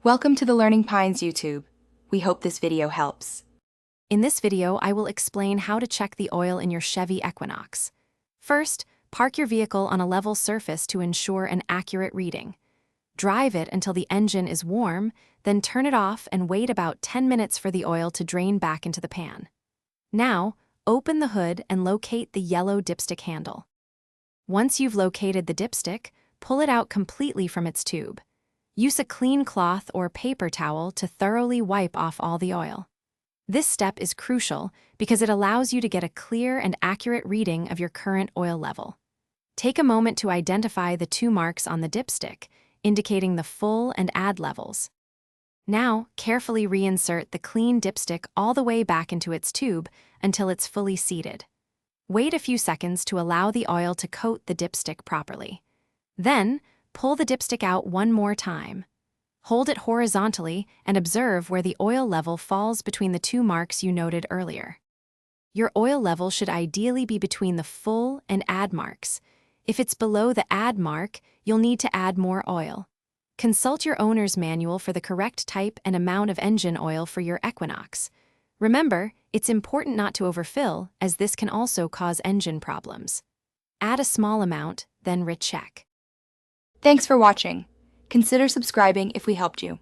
Welcome to the Learning Pines YouTube. We hope this video helps. In this video, I will explain how to check the oil in your Chevy Equinox. First, park your vehicle on a level surface to ensure an accurate reading. Drive it until the engine is warm, then turn it off and wait about 10 minutes for the oil to drain back into the pan. Now, open the hood and locate the yellow dipstick handle. Once you've located the dipstick, pull it out completely from its tube. Use a clean cloth or paper towel to thoroughly wipe off all the oil. This step is crucial because it allows you to get a clear and accurate reading of your current oil level. Take a moment to identify the two marks on the dipstick, indicating the full and add levels. Now, carefully reinsert the clean dipstick all the way back into its tube until it's fully seated. Wait a few seconds to allow the oil to coat the dipstick properly. Then, pull the dipstick out one more time. Hold it horizontally and observe where the oil level falls between the two marks you noted earlier. Your oil level should ideally be between the full and add marks. If it's below the add mark, you'll need to add more oil. Consult your owner's manual for the correct type and amount of engine oil for your Equinox. Remember, it's important not to overfill, as this can also cause engine problems. Add a small amount, then recheck. Thanks for watching. Consider subscribing if we helped you.